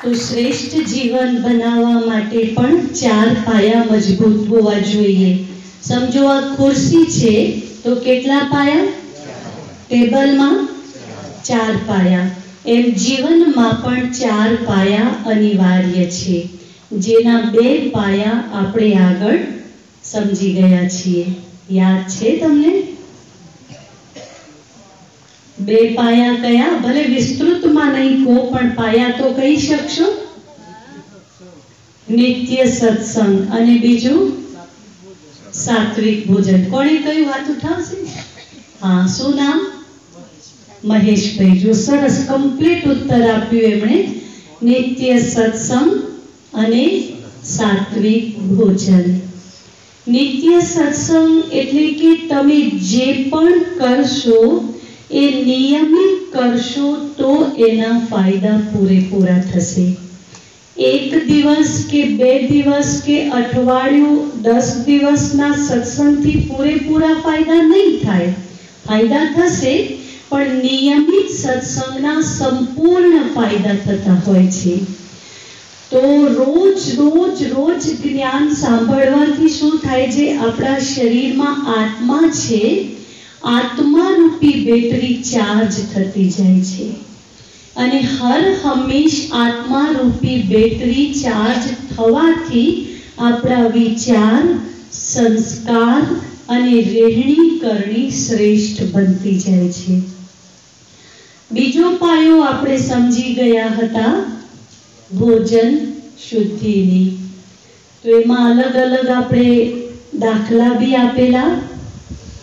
तो श्रेष्ठ जीवन बनावा माटे पण 4 पाया मजबूत होवा जोईए। समझो आ खुर्सी छे तो केटला पाया? टेबल में 4 पाया। एम जीवन में पण 4 पाया अनिवार्य छे, जेना 2 पाया आपणे आगळ समझी गया छीए। याद छे तमने? 2 पाया कया? भले विस्तृत में नहीं को पण पाया तो कही शकशो? नित्य सत्संग अने बीजू सात्विक भोजन। कोणे कही हाथ उठावशे? हाँ, शू नाम? महेश भाई। जो सरस कम्प्लीट उत्तर आप्युं एमणे। नित्य सत्संग अने सात्विक भोजन। नित्य सत्संग एटले के तमे जे पण करशो ए नियमित करशो तो एना फायदा पूरेपूरा थशे। 1 दिवस के 2 दिवस के अठवाडियुं 10 दिवसना सत्संगथी पूरेपूरा फायदा नहीं थाय। फायदा थशे पण नियमित सत्संगना संपूर्ण फायदा थता होय छे। तो रोज रोज रोज ज्ञान सांभळवाथी शुं थाय छे? आपणा शरीरमां आत्मा छे, आत्मा रूपी बेटरी चार्ज थती जाय छे अने हर हमेश आत्मा रूपी बेटरी चार्ज थवाथी आपणा विचार, संस्कार अने रेहणी करणी श्रेष्ठ बनती जाय छे। बीजो पायो आपणे समजी गया हता भोजन शुद्धिनी। तो एमां अलग अलग आपणे दाखला भी आपेला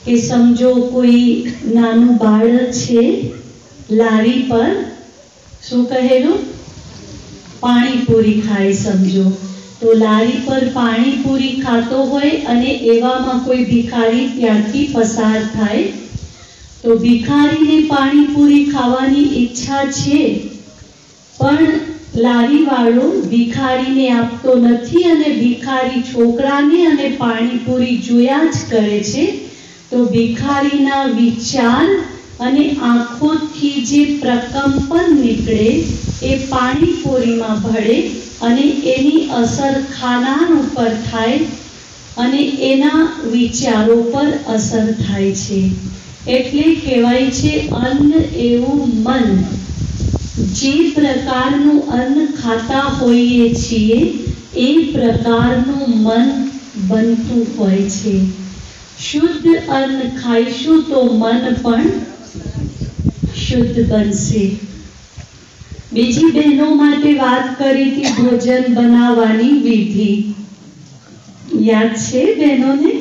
के समझो कोई नानु बाळक छे, लारी पर शुं कहेલું? पाणीपुरी खाय। समझो तो लारी पर पाणीपुरी खातो होय अने एवामां कोई भिखारी त्यांथी पसार थाय तो भिखारीने पाणीपुरी खावानी इच्छा छे पण लारीवाळो भिखारीने आपतो नथी अने भिखारी छोकराने अने पाणीपुरी जोया ज करे छे। तो भिखारीना विचार अने आंखोथी जे प्रकंपन निकळे ए पाणीपुरीमां भळे अने एनी असर खानार उपर थाय अने एना विचारो पर असर थाय छे। एटले कहेवाय छे अन्न एवुं मन। जे प्रकारनुं अन्न खाता होईए छीए ए प्रकारनुं मन बनतुं होय छे। शुद्ध अन्न खाईशुं तो मन पण शुद्ध बनशे। बीजी बहनों माटे बात करी थी भोजन बनावानी विधि। याद छे बहनों ने?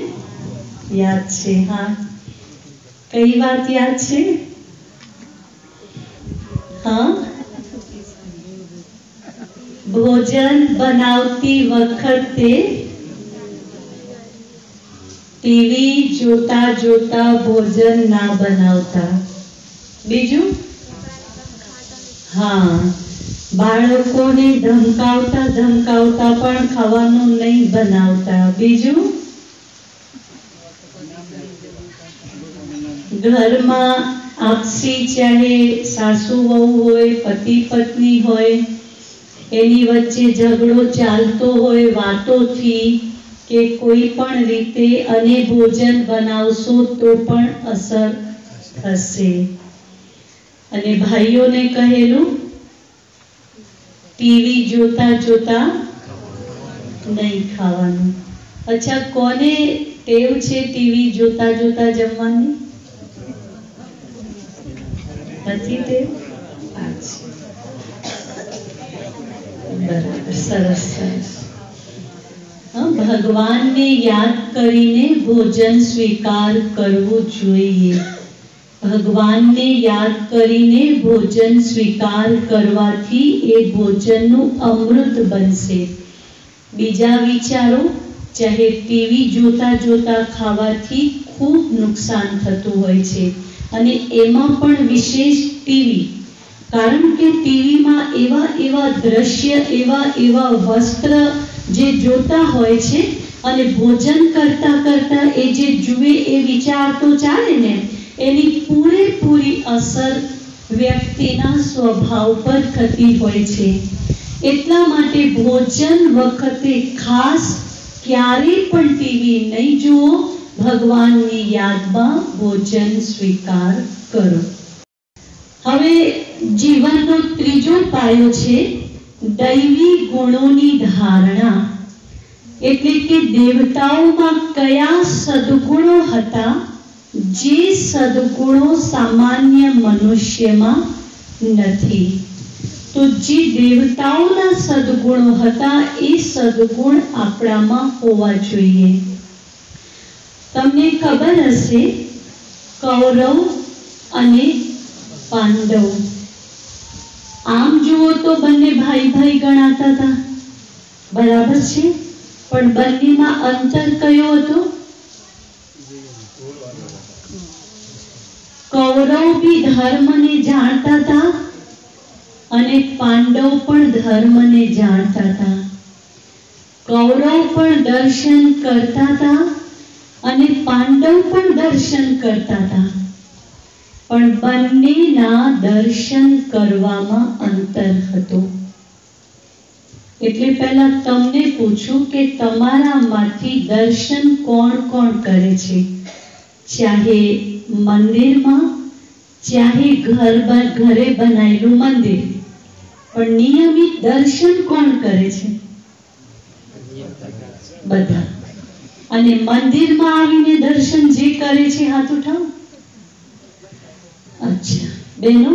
याद छे? हाँ, कई बात याद छे? हाँ, भोजन बनावती वखते टीवी जोता जोता भोजन ना बनावता। बीजू? हाँ, बाळकोने धमकावता धमकावता पण खावानुं नहीं बनावता। बीजू? घर में आपसी चाहे सासू वहू होय, पति पत्नी होय, एनी वच्चे झगड़ो चालतो होय वातोथी के कोई पण रीते अने भोजन बनावशो तो पण असर थशे। अने भाईओ ने कहेलू टीवी जोता जोता नहीं खावानुं। अच्छा, कोने टेव छे टीवी जोता जोता जमवानी? નથી ટેવ? बराबर, सरस सरस। भगवान ने याद करीने भोजन स्वीकार करवू जोईए। भगवान ने याद करीने भोजन स्वीकार करवाथी ए भोजननुं अमृत बनशे। बीजा विचारो, चाहे टीवी जोता जोता खावाथी खूब नुकसान थतुं होय छे अने एमां पण विशेष टीवी, कारण के टीवी में एवा एवा दृश्य, एवा एवा वस्त्र जे जोता होय छे अने भोजन करता करता ए जे जुए ए विचार तो चाले ने एनी पूरेपूरी असर व्यक्तिना स्वभाव पर थती होय छे। એટલા માટે ભોજન વખતે ખાસ ક્યારે પણ ટીવી નહીં જુઓ, ભગવાનની યાદમાં ભોજન સ્વીકાર કરો. હવે જીવનનો ત્રીજો પાયો છે દૈવી ગુણોની ધારણા. એટલે કે દેવતાઓમાં કયા સદગુણો હતા જે સદગુણો સામાન્ય મનુષ્યમાં નથી. તો જે દેવતાઓના સદગુણો હતા એ સદગુણ આપણામાં હોવા જોઈએ. તમને ખબર હશે કૌરવ અને પાંડવ, આમ જુઓ તો બંને ભાઈ ભાઈ ગણાતા હતા, બરાબર છે, પણ બંનેમાં અંતર કયો હતો? કૌરવ બી ધર્મને જાણતા હતા અને પાંડવ પણ ધર્મને જાણતા હતા. કૌરવ પણ દર્શન કરતા હતા અને પાંડવ પણ દર્શન કરતા હતા, પણ બંનેના દર્શન કરવામાં અંતર હતું. એટલે પહેલા તમને પૂછું કે તમારામાંથી દર્શન કોણ કોણ કરે છે? ચાહે મંદિરમાં, ચાહે ઘરે બનાવેલું મંદિર, પણ નિયમિત દર્શન કોણ કરે છે? બધા. અને મંદિરમાં આવીને દર્શન જે કરે છે હાથ ઉઠાવો. અચ્છા બેનો,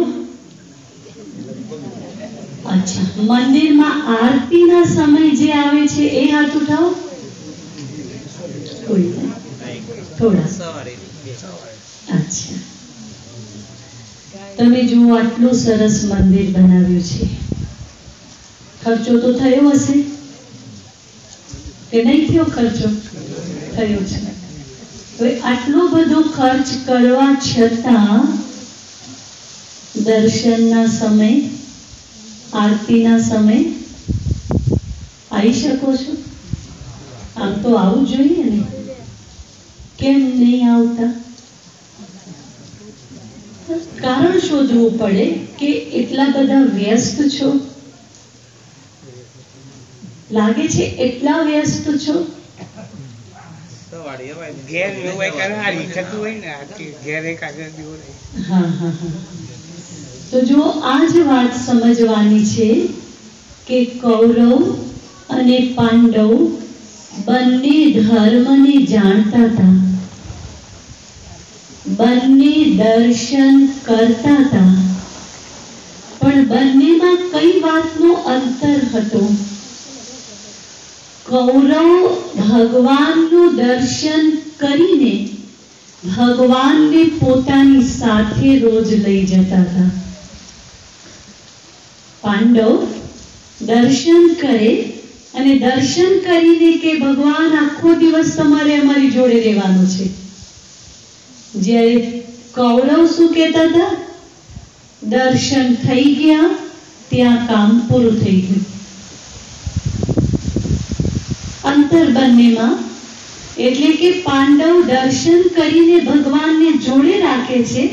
અચ્છા મંદિરમાં આરતીના સમય જે આવે છે એ હાથ ઉઠાવો. કોઈ નહીં, થોડા. અચ્છા, તમે જુઓ આટલું સરસ મંદિર બનાવ્યું છે, ખર્ચો તો થયો હશે કે નહીં થયો? ખર્ચો થયો છે. તો આટલો બધો ખર્ચ કરવા છતાં દર્શનના સમય, આરતીના સમય આવી શકો છો? આમ તો આવું જોઈએ ને, કેમ નહીં આવતા? કારણ શોધવું પડે કે એટલા બધા વ્યસ્ત છો. લાગે છે એટલા વ્યસ્ત છો. તો જો આ જ વાત સમજવાની છે કે કૌરવ અને પાંડવ બંને ધર્મને જાણતા હતા, બંને દર્શન કરતા હતા, પણ બંનેમાં કઈ વાતનો અંતર હતો? કૌરવ ભગવાનનું દર્શન કરીને ભગવાનને પોતાની સાથે રોજ લઈ જતા હતા. પાંડવ દર્શન કરે અને દર્શન કરીને કે ભગવાન આખો દિવસ તમારે અમારી જોડે રહેવાનું છે. જ્યારે કૌરવ શું કહેતા હતા? દર્શન થઈ ગયા ત્યાં કામ પૂરું થઈ ગયું. અંતર બંનેમાં. એટલે કે પાંડવ દર્શન કરીને ભગવાનને જોડે રાખે છે,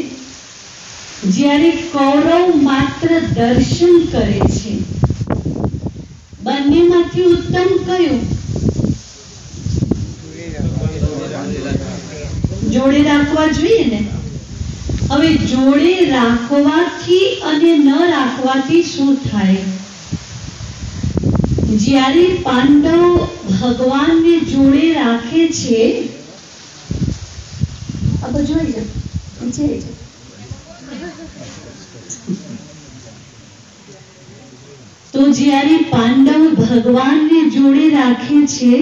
જ્યારે કૌરવ માત્ર દર્શન કરે છે. બંનેમાંથી ઉત્તમ કયું? જોડે રાખવા જોઈએ ને. હવે જોડે રાખવાથી અને ન રાખવાથી શું થાય? જ્યારે પાંડવ ભગવાનને જોડે રાખે છે, આ બધું જોઈ લો, નીચે આવી જાઓ. તો જ્યારે પાંડવ ભગવાનને જોડે રાખે છે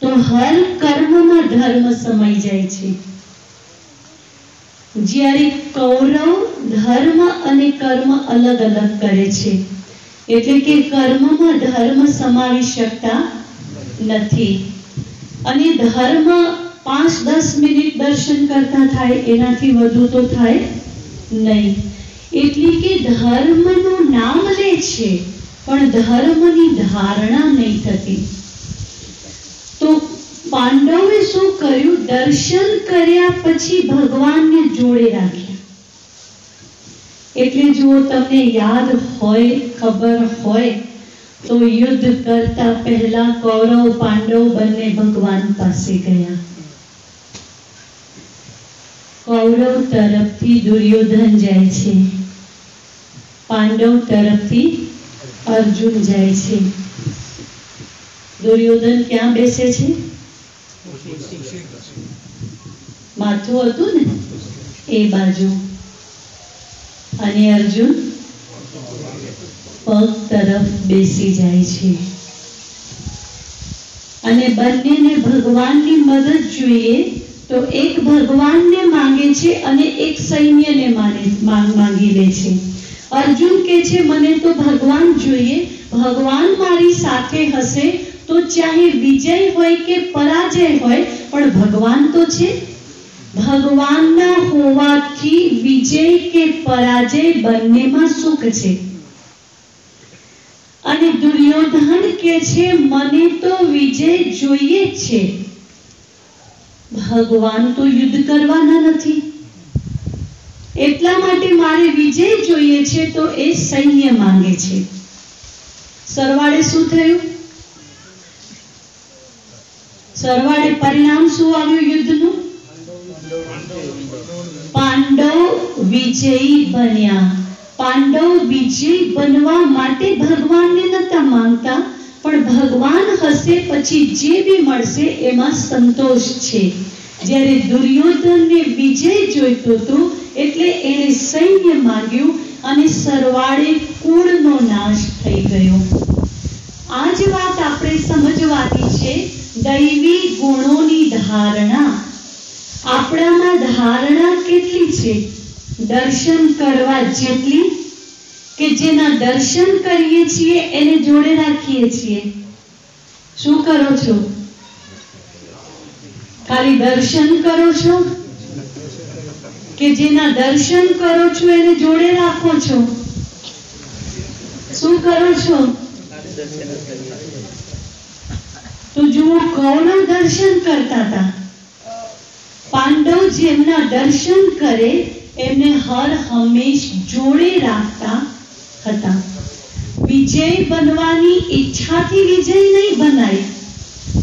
તો હર કર્મમાં ધર્મ સમાઈ જાય છે. જ્યારે કૌરવ ધર્મ અને કર્મ અલગ અલગ કરે છે, એટલે કે કર્મમાં ધર્મ સમાવી શકતા નથી. અને ધર્મ 5-10 મિનિટ દર્શન કરતા થાય, એનાથી વધુ તો થાય નહીં. એટલે કે ધર્મનું નામ લે છે પણ ધર્મની ધારણા નહીં થતી. તો પાંડવે શું કર્યું? દર્શન કર્યા પછી ભગવાનને જોડે રાખ્યા. એટલે જુઓ, તમને યાદ હોય, ખબર હોય, तो युद्ध करता पहला कौरव पांडव बने भगवान पासे गया। कौरव तरफथी दुर्योधन जाय छे, पांडव तरफथी अर्जुन जाय छे। दुर्योधन क्या बेसे छे? माथुं हतुं ने ए बाजू, अने अर्जुन पग तरफ बेसी जाय छे। अने बंनेने भगवाननी मदद जोईए तो एक भगवानने मांगे छे अने एक सैन्यने मांगी ले छे। अर्जुन के छे मने तो भगवान जोईए, भगवान मारी साथे हसे तो चाहे विजय होय के पराजय होय पण भगवान तो छे। भगवानना होवाथी विजय के पराजय बंनेमां सुख छे। अने दुर्योधन के छे मने तो विजय जोईए छे, भगवान तो युद्ध करवाना नथी, એટલા માટે મારે વિજય જોઈએ છે તો એ સૈન્ય માંગે છે। સરવાળે શું થયું? સરવાળે પરિણામ શું આવ્યું યુદ્ધનું? પાંડવ વિજયી બન્યા। પાંડવ વિજયી બનવા માટે ભગવાનને નતા માંગતા, પણ ભગવાન હશે પછી જે બી મળશે એમાં સંતોષ છે। જ્યારે દુર્યોધનને વિજય જોઈતો હતો એટલે એણે સૈન્ય માંગ્યું અને સરવાળે કુળનો નાશ થઈ ગયો। આ જ વાત આપણે સમજવાની છે। દૈવી ગુણોની ધારણા આપણામાં ધારણા કેટલી છે? દર્શન કરવા જેટલી કે જેના દર્શન કરીએ છીએ એને જોડે રાખીએ છીએ। શું કરો છો? ખાલી દર્શન કરો છો કે જેના દર્શન કરો છો એને જોડે રાખો છો? શું કરો છો? તો જુઓ, કૌરવ દર્શન કરતા હતા, પાંડવ જેમના દર્શન કરે એમને હર હંમેશ જોડે રાખતા હતા। વિજય બનવાની ઈચ્છાથી વિજય નહીં બનાય,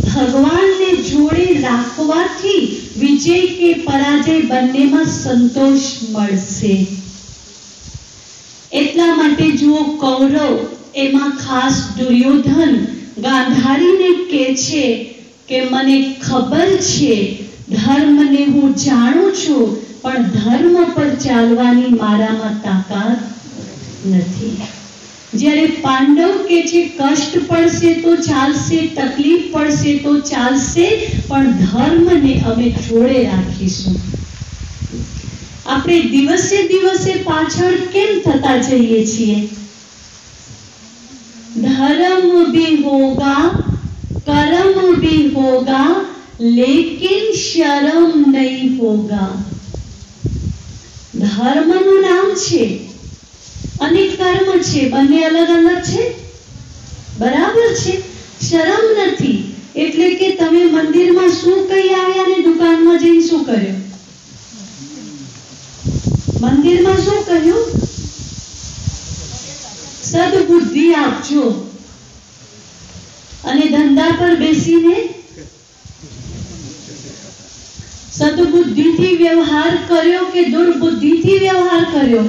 ભગવાનને જોડે રાખવાથી વિજય કે પરાજય બંનેમાં સંતોષ મળશે। એટલા માટે જુઓ, કૌરવ એમાં ખાસ દુર્યોધન ગાંધારીને કહે છે કે મને ખબર છે, ધર્મને હું જાણું છું, પણ ધર્મ પર ચાલવાની મારામાં તાકાત નથી। જ્યારે પાંડવ કે છે કષ્ટ પડશે તો ચાલશે, તકલીફ પડશે તો ચાલશે, પણ ધર્મને અમે જોડે રાખીશું। આપણે દિવસે દિવસે પાછળ કેમ થતા જઈએ છીએ? धर्म भी होगा, कर्म भी होगा, लेकिन शर्म नहीं होगा। धर्मનું નામ છે અને કર્મ છે, બંને અલગ અલગ છે, બરાબર છે। શરમ નથી એટલે કે તમે મંદિરમાં શું કહી આવ્યા ને દુકાનમાં જઈને શું કર્યું? મંદિરમાં શું કહ્યું? સદબુદ્ધિ આપજો, અને ધંધા પર બેસીને સદબુદ્ધિથી વ્યવહાર કર્યો કે દુર્બુદ્ધિથી વ્યવહાર કર્યો?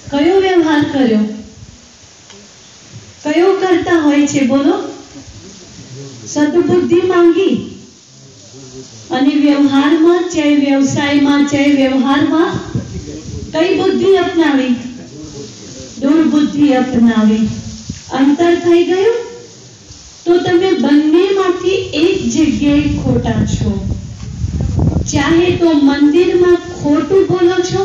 કયો વ્યવહાર કર્યો? કયો કરતા હોય છે બોલો? સદબુદ્ધિ માંગી અને વ્યવહારમાં, ચાહે વ્યવસાયમાં ચાહે વ્યવહારમાં કઈ બુદ્ધિ અપનાવી? દુર્બુદ્ધિ અપનાવી। અંતર થઈ ગયું? તો તમે બંનેમાંથી એક જગ્યાએ ખોટા છો। ચાહે તો મંદિરમાં ખોટું બોલો છો,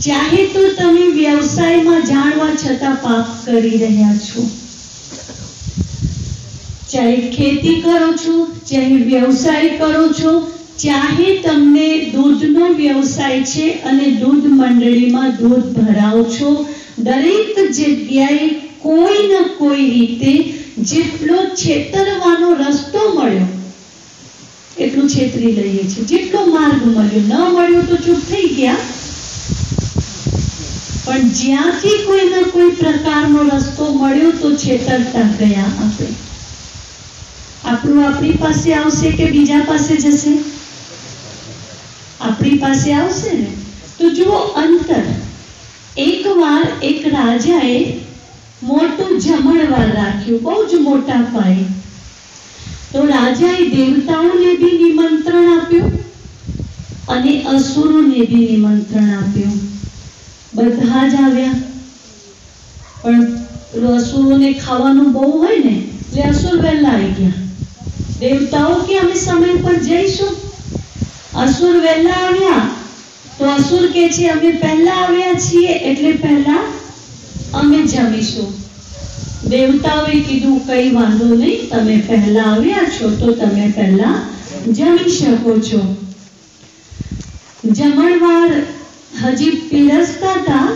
ચાહે તો તમે વ્યવસાયમાં જાણવા છતાં પાપ કરી રહ્યા છો। ચાહે ખેતી કરો છો, ચાહે વ્યવસાય કરો છો, ચાહે તમને દૂધનો વ્યવસાય છે અને દૂધ મંડળીમાં દૂધ ભરાવો છો, દરેક જગ્યાએ કોઈ ન કોઈ રીતે જેટલો છેતરવાનો રસ્તો મળ્યો એટલું છેતરી લઈએ છીએ। જેટલો માર્ગ મળ્યો, ન મળ્યો તો ચૂપ થઈ ગયા, પણ પણ જ્યાંથી કોઈના કોઈ પ્રકારનો રસ્તો મળ્યો તો છેતરતા ગયા. આપણું આપણી પાસે આવશે કે બીજા પાસે જશે? આપણી પાસે આવશે ને. તો જુઓ અંતર. એકવાર એક રાજાએ મોટું જમણવાર રાખ્યું, બહુ જ મોટા પાયે. તો રાજાએ દેવતાઓને બી નિમંત્રણ આપ્યું અને અસુરોને બી નિમંત્રણ આપ્યું. બધા જ આવ્યા, પણ અસુરોને ખાવાનું બહુ હોય ને એટલે અસુર વહેલા આવી ગયા. દેવતાઓ કે અમે સમય પર જઈશું. અસુર વહેલા આવ્યા તો અસુર કે છે અમે પહેલા આવ્યા છીએ એટલે પહેલા અમે જમીશું. દેવતાઓએ કીધું કઈ વાંધો નહીં, તમે પહેલા આવ્યા છો તો તમે પહેલા જમી શકો છો. જમણવાર હજી પીરસતા હતા.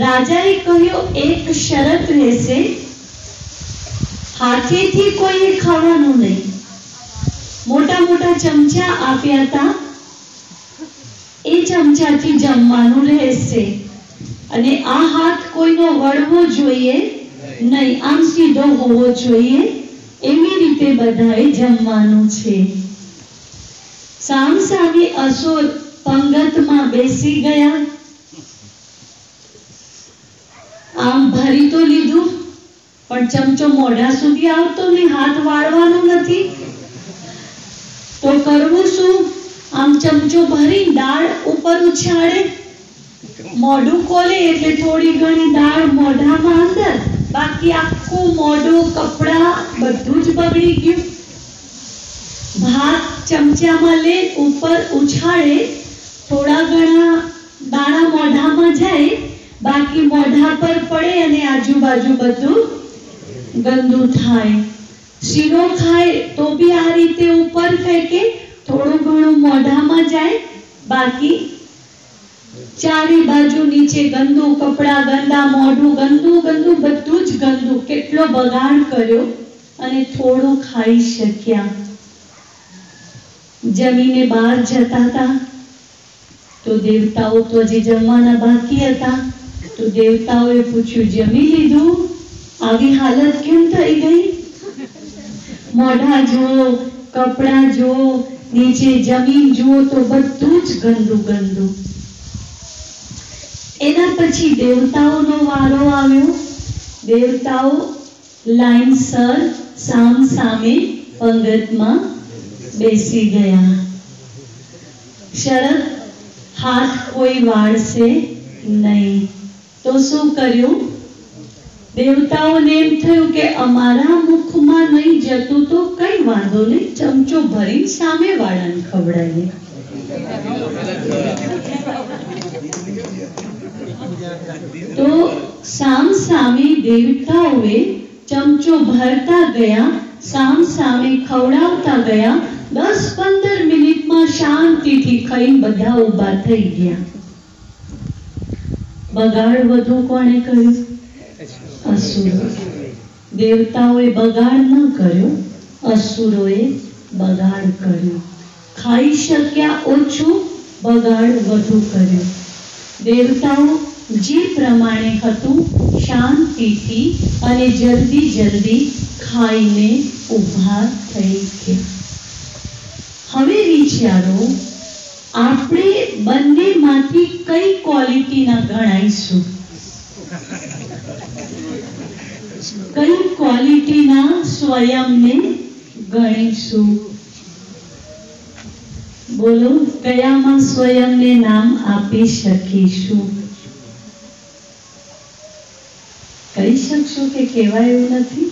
રાજાએ કહ્યું એક શરત રહેશે, હાથેથી કોઈએ ખાવાનું નહીં. મોટા મોટા ચમચા આપ્યા હતા, એ ચમચાથી જમવાનું રહેશે અને આ હાથ કોઈનો વળવો જોઈએ નહીં, આમ સીધો હોવો જોઈએ. એવી રીતે બધાએ જમવાનું છે. સામસામે અસુર પંગતમાં બેસી ગયા. આમ ભરી તો લીધું પણ ચમચો મોઢા સુધી આવતો નહીં, હાથ વાળવાનું નથી. તો કરવું શું? આમ ચમચો ભરી દાળ ઉપર ઉછાળે, મોઢું ખોલે એટલે થોડી ઘણી દાળ મોઢામાં અંદર, બાકી આખું મોઢું, કપડા બધું જ બગડી ગયું. ભાત ચમચામાં લે, ઉપર ઉછાળે, થોડા ઘણા દાણા મોઢામાં જાય, બાકી મોઢા પર પડે અને આજુબાજુ બધું ગંદુ થાય. શીરો ખાય તો બી આ રીતે ઉપર ફેંકે, થોડું ઘણું મોઢામાં જાય, બાકી ચારે બાજુ નીચે ગંદુ, કપડા ગંદા, મોઢું ગંદુ ગંદુ, બધું જ ગંદુ. કેટલો બગાડ કર્યો અને થોડું ખાઈ શક્યા. જમીને બહાર જતા હતા તો દેવતાઓ તો હજી જમવાના બાકી હતા. તો દેવતાઓએ પૂછ્યું જમી લીધું? આવી હાલત કેમ થઈ ગઈ? મોઢા જુઓ, કપડા જુઓ, નીચે જમીન જુઓ તો બધું જ ગંદુ ગંદુ. એના પછી દેવતાઓનો વારો આવ્યો. દેવતાઓ લાઈનસર સામ સામે પંગતમાં બેસી ગયા. શરત, હાથ કોઈ વાળશે નહીં. તો શું કર્યું? દેવતાઓને એમ થયું કે અમારા મુખમાં નહીં જતું તો કઈ વાંધો નહીં, ચમચો ભરી સામે વાળાને ખવડાવીએ. તો સામ સામે દેવતાઓએ ચમચો ભરતા ગયા, સામ સામે ખવડાવતા ગયા. 10-15 મિનિટમાં શાંતિથી ખાઈને બધા ઊભા થઈ ગયા. બગાડ વધુ કોણે કર્યું? અસુરો. દેવતાઓએ બગાડ ન કર્યો, અસુરોએ બગાડ કર્યો. ખાઈ શક્યા ઓછું, બગાડ વધુ કર્યો. દેવતાઓ જે પ્રમાણે હતું શાંતિથી અને જલ્દી જલ્દી ખાઈને ઊભા થઈ ગયા. હવે વિચારો, આપણે બંનેમાંથી કઈ ક્વોલિટીના ગણાઈશું? કઈ ક્વોલિટીના સ્વયંને ગણીશું? બોલો, કયામાં સ્વયંને નામ આપી શકીશું? કહી શકશો કે કહેવાયું નથી?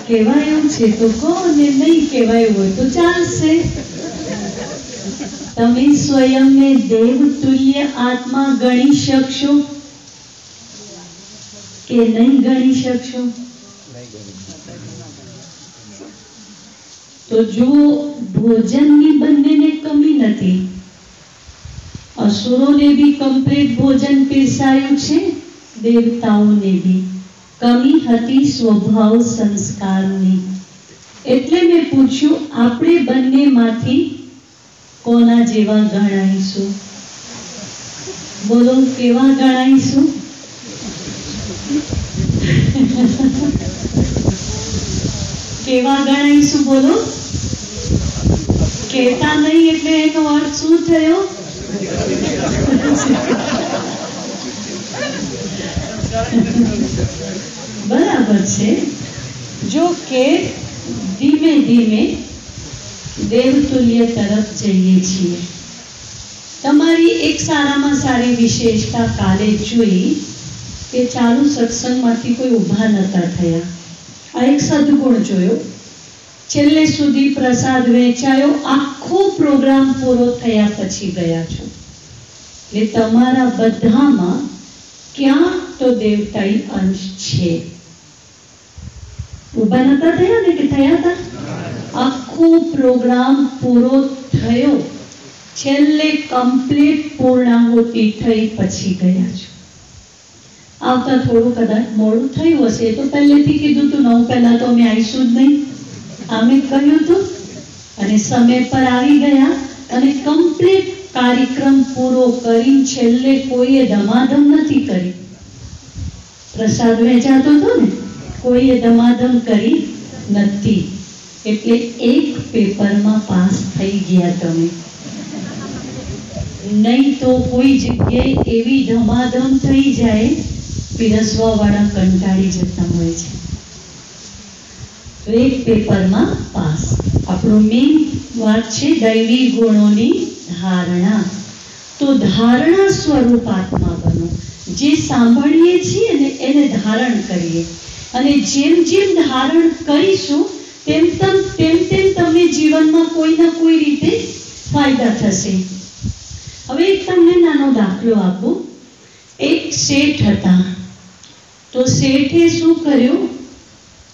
કહેવાયું છે તો કહો, ને નહીં કહેવાયું હોય તો ચાલશે. તમે સ્વયંને દેવ તુલ્ય આત્મા ગણી શકશો કે નહીં ગણી શકશો? તો જો ભોજનની બંનેને કમી નથી, અસુરોને બી કમ્પ્લીટ ભોજન પીરસાયું છે, દેવતાઓને બી કમી હતી સ્વભાવ સંસ્કારની. એટલે મેં પૂછ્યું, આપણે બંનેમાંથી કોના જેવા ગણાઈશું? बोलो केवा गणाईशु? केवा गणाईशु बोलो? कहता नहीं એટલે એનો અર્થ શું થયો? બરાબર છે. જો કે ધીમે ધીમે દેવતુલ્ય તરફ જઈએ છીએ. તમારી એક સારામાં સારી વિશેષતા કાલે જોઈ કે ચાલુ સત્સંગમાંથી કોઈ ઊભા નતા થયા. આ એક સદગુણ જોયો. છેલ્લે સુધી પ્રસાદ વેચાયો, આખો પ્રોગ્રામ પૂરો થયા પછી ગયા છો. એટલે તમારા બધામાં ક્યાંક તો દેવતાઈ અંશ છે. ઊભા નતા થયા ને કે થયા હતા? આખો પ્રોગ્રામ પૂરો થયો, છેલ્લે કમ્પ્લીટ પૂર્ણાહુતિ થઈ પછી ગયા છો. આવતા થોડું કદાચ મોડું થયું હશે, તો પહેલેથી કીધું તું, નવ પહેલા તો અમે આવીશું જ નહીં, અમે કહ્યું હતું, અને સમય પર આવી ગયા અને કમ્પ્લીટ કાર્યક્રમ પૂરો કરી છેલ્લે કોઈએ ધમાધમ નથી કરી. પ્રસાદ વેચાતો હતો ને, કોઈએ ધમાધમ કરી નથી. એટલે એક પેપરમાં પાસ થઈ ગયા તમે. નહીં તો કોઈ જગ્યાએ એવી ધમાધમ થઈ જાય, પીરસવા વાળા કંટાળી જતા હોય છે. તો એક પેપરમાં પાસ. આપણો મેઇન વાત છે દૈવી ગુણોની ધારણા. તો ધારણા સ્વરૂપ આત્મા બનો. જે સાંભળીએ છીએ ને એને ધારણ કરીએ, અને જેમ જેમ ધારણ કરીશું તેમ તેમ તમને જીવનમાં કોઈ ના કોઈ રીતે ફાયદા થશે. હવે એક તમને નાનો દાખલો આપું. એક શેઠ હતા. તો શેઠે શું કર્યું?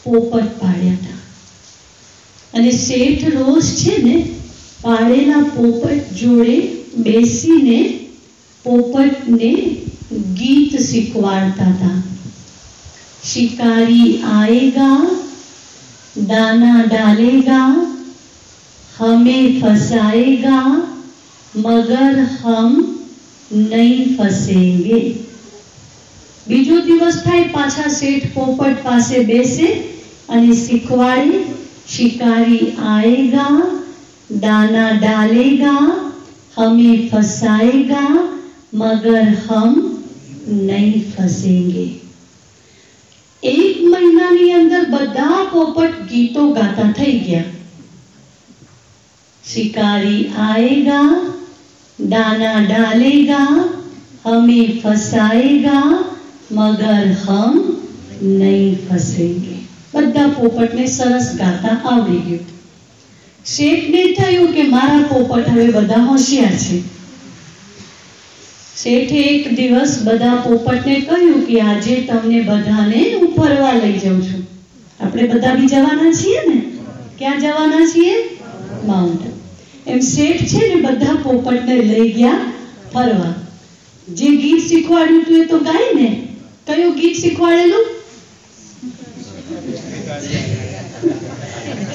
પોપટ પાડ્યા હતા. અને શેઠ રોજ છે ને પાડેલા પોપટ જોડે બેસીને પોપટને ગીત શીખવાડતા હતા. शिकारी आएगा, दाना डालेगा, हमें फंसाएगा, मगर हम नहीं फंसेंगे. બીજો દિવસ થાય, પાછા શેઠ પોપટ પાસે બેસે અને શીખવાડે, शिकारी आएगा, दाना डालेगा, हमें फंसाएगा, मगर हम नहीं फंसेंगे. एक મહિનાની અંદર બધા પોપટ ગીતો ગાતા થઈ ગયા. शिकारी आएगा, दाना डालेगा, हमें फंसाएगा, मगर हम नहीं फंसेंगे. બધા પોપટને સરસ ગાતા આવડી ગયું. શેઠને થયું કે મારા પોપટ હવે બધા હોશિયાર છે. શેઠે એક દિવસ બધા પોપટને કહ્યું કે આજે તમને બધાને હું ફરવા લઈ જાઉં છું. આપણે બધા બી જવાના છીએ ને? ક્યાં જવાના છીએ? માઉન્ટ. એમ શેઠ છે ને બધા પોપટને લઈ ગયા ફરવા. જે ગીત શીખવાડ્યું હતું એ તો ગાય ને. કયું ગીત શીખવાડેલું?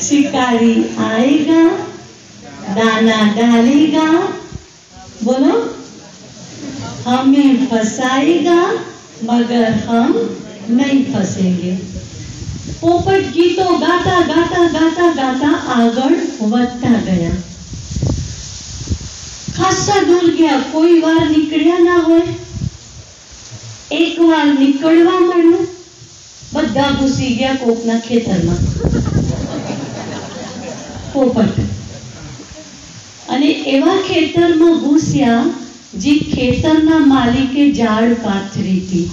शिकारी आएगा, दाना डालेगा, बोलो, हमें फंसाएगा, मगर हम नहीं फंसेंगे. પોપટ ગીતો ગાતા ગાતા ગાતા ગાતા આગળ વધતા ગયા. ખાસા દૂર ગયા. કોઈ વાર નીકળ્યા ના હોય. એક વાર નીકળવા માંડ્યું, બધા ઘૂસી ગયા કોકના ખેતરમાં. પોપટ. અને એવા ખેતરમાં ઘૂસ્યા જે ખેતરના માલિકે ઝાડ પાથરી હતી.